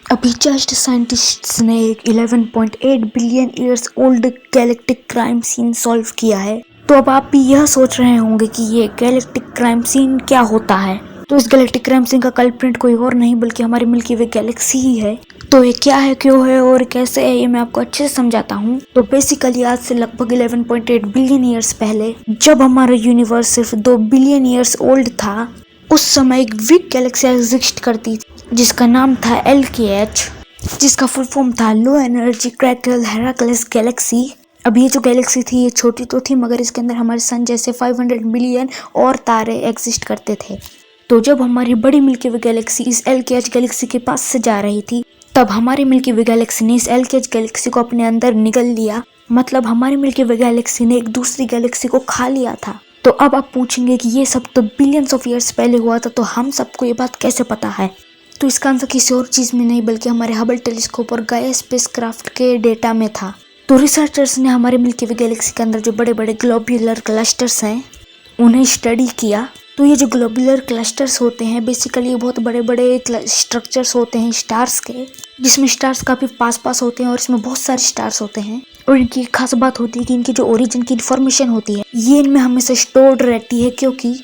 अभी just scientists ने एक 11.8 billion years old galactic crime scene solve किया है। तो अब आप भी यह सोच रहे होंगे कि ये गैलेक्टिक क्राइम सीन क्या होता है। तो इस गैलेक्टिक क्राइम सीन का कल्प्रिट कोई और नहीं बल्कि हमारी मिल्की वे गैलेक्सी ही है। तो ये क्या है, क्यों है और कैसे है, ये मैं आपको अच्छे से समझाता हूँ। तो बेसिकली आज से लगभग 11.8 बिलियन ईयर्स पहले, जब हमारा यूनिवर्स सिर्फ 2 बिलियन ईयर्स ओल्ड था, उस समय एक बिग गैलेक्सी एग्जिस्ट करती थी जिसका नाम था LKH, जिसका फुल फॉर्म था लो एनर्जी क्रैकल हेराक्लेस गैलेक्सी। अब ये जो गैलेक्सी थी ये छोटी तो थी, मगर इसके अंदर हमारे सन जैसे 500 मिलियन और तारे एग्जिस्ट करते थे। तो जब हमारी बड़ी मिल्की वे गैलेक्सी इस LKH गैलेक्सी के पास से जा रही थी, तब हमारी मिल्की वे गैलेक्सी ने इस LKH गैलेक्सी को अपने अंदर निगल लिया। मतलब हमारी मिल्की वे गैलेक्सी ने एक दूसरी गैलेक्सी को खा लिया था। तो अब आप पूछेंगे कि ये सब तो बिलियंस ऑफ ईयर्स पहले हुआ था, तो हम सबको ये बात कैसे पता है। तो इसका आंसर किसी और चीज में नहीं बल्कि हमारे हबल टेलीस्कोप और गाया स्पेसक्राफ्ट के डेटा में था। तो रिसर्चर्स ने हमारे मिल्की वे गैलेक्सी के अंदर जो बड़े बड़े ग्लोब्यूलर क्लस्टर्स हैं उन्हें स्टडी किया। तो ये जो ग्लोब्यूलर क्लस्टर्स होते हैं बेसिकली ये बहुत बड़े बड़े स्ट्रक्चर्स होते हैं स्टार्स के, जिसमें स्टार्स काफी पास पास होते हैं और इसमें बहुत सारे स्टार्स होते हैं। और इनकी खास बात होती है कि इनकी जो ओरिजिन की इन्फॉर्मेशन होती है ये इनमें हमेशा स्टोर्ड रहती है, क्योंकि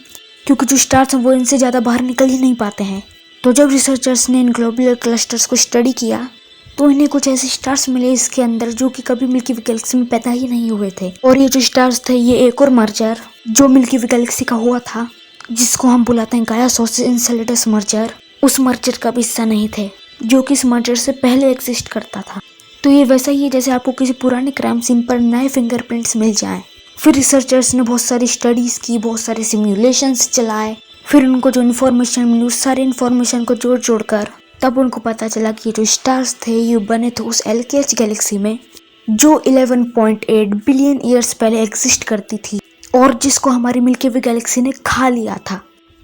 जो स्टार्स हैं वो इनसे ज्यादा बाहर निकल ही नहीं पाते हैं। तो जब रिसर्चर्स ने इन ग्लोबुलर क्लस्टर्स को स्टडी किया तो इन्हें कुछ ऐसे स्टार्स मिले इसके अंदर जो कि कभी मिल्की वे गैलेक्सी में पैदा ही नहीं हुए थे। और ये जो स्टार्स थे ये एक और मर्जर जो मिल्की वे गैलेक्सी का हुआ था, जिसको हम बुलाते हैं गाया सोसिस एनसेलेडस मर्जर, उस मर्जर का भी हिस्सा नहीं थे जो कि इस मर्जर से पहले एग्जिस्ट करता था। तो ये वैसा ही है जैसे आपको किसी पुराने क्राइम सीन पर नए फिंगरप्रिंट्स मिल जाएं। फिर रिसर्चर्स ने बहुत सारी स्टडीज की, बहुत सारे सिमुलेशंस चलाए, फिर उनको जो इन्फॉर्मेशन मिली उस सारी इन्फॉर्मेशन को जोड़ कर तब उनको पता चला कि जो स्टार्स थे ये बने थे उस LKH गैलेक्सी में जो 11.8 बिलियन ईयर्स पहले एग्जिस्ट करती थी और जिसको हमारी मिल्की वे गैलेक्सी ने खा लिया था।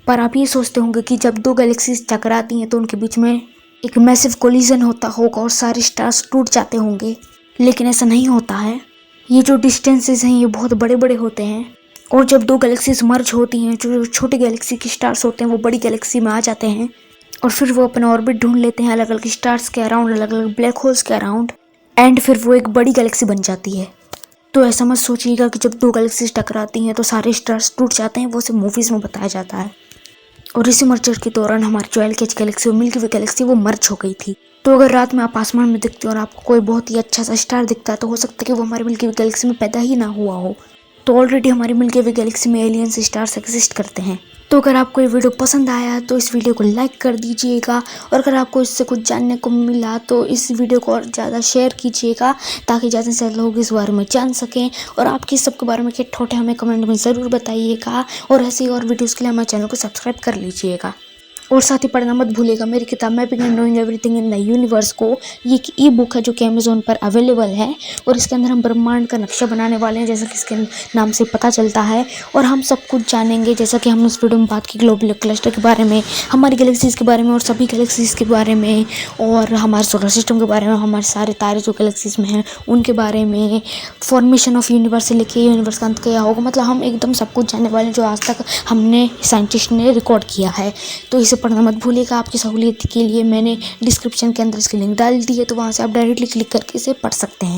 पर आप ये सोचते होंगे कि जब दो गैलेक्सीज टकराती हैं तो उनके बीच में एक मैसिव कोलिजन होता होगा और सारे स्टार्स टूट जाते होंगे, लेकिन ऐसा नहीं होता है। ये जो डिस्टेंसेस हैं ये बहुत बड़े बड़े होते हैं और जब दो गैलेक्सीज मर्ज होती हैं जो छोटी गैलेक्सी के स्टार्स होते हैं वो बड़ी गैलेक्सी में आ जाते हैं और फिर वो अपना ऑर्बिट ढूंढ लेते हैं अलग अलग स्टार्स के अराउंड, अलग अलग ब्लैक होल्स के अराउंड, एंड फिर वो एक बड़ी गैलेक्सी बन जाती है। तो ऐसा मत सोचिएगा कि जब दो गैलेक्सीज टकराती हैं तो सारे स्टार्स टूट जाते हैं, वो सिर्फ मूवीज में बताया जाता है। और इसी मर्जर के दौरान हमारी जो LKH गैलेक्सी और मिल्की वे गैलेक्सी वो मर्ज हो गई थी। तो अगर रात में आप आसमान में दिखते हो और आपको कोई बहुत ही अच्छा सा स्टार दिखता है तो हो सकता है कि वो हमारी मिल्की वे गैलेक्सी में पैदा ही ना हुआ हो। तो ऑलरेडी हमारी मिल्की वे गैलेक्सी में एलियंस स्टार्स एग्जिस्ट करते हैं। तो अगर आपको ये वीडियो पसंद आया तो इस वीडियो को लाइक कर दीजिएगा और अगर आपको इससे कुछ जानने को मिला तो इस वीडियो को और ज़्यादा शेयर कीजिएगा ताकि ज़्यादा से ज़्यादा लोग इस बारे में जान सकें। और आपके सबके बारे में क्या थॉट है हमें कमेंट में ज़रूर बताइएगा और ऐसे ही और वीडियोज़ के लिए हमारे चैनल को सब्सक्राइब कर लीजिएगा। और साथ ही पढ़ना मत भूलिएगा मेरी किताब mapping and knowing everything in the universe को। ये एक ई बुक है जो कि अमेजोन पर अवेलेबल है और इसके अंदर हम ब्रह्मांड का नक्शा बनाने वाले हैं जैसा कि इसके नाम से पता चलता है। और हम सब कुछ जानेंगे जैसा कि हमने इस वीडियो में बात की ग्लोबल क्लस्टर के बारे में, हमारी गैलेक्सीज के बारे में और सभी गैलेक्सीज के बारे में और हमारे सोलर सिस्टम के बारे में, हमारे सारे तारे जो गैलेक्सीज में हैं उनके बारे में, फॉर्मेशन ऑफ यूनिवर्स से लेके यूनिवर्स का अंत क्या होगा। मतलब हम एकदम सब कुछ जानने वाले हैं जो आज तक हमने साइंटिस्ट ने रिकॉर्ड किया है। तो इसे पढ़ना मत भूलिएगा। आपकी सहूलियत के लिए मैंने डिस्क्रिप्शन के अंदर इसकी लिंक डाल दी है, तो वहाँ से आप डायरेक्टली क्लिक करके इसे पढ़ सकते हैं।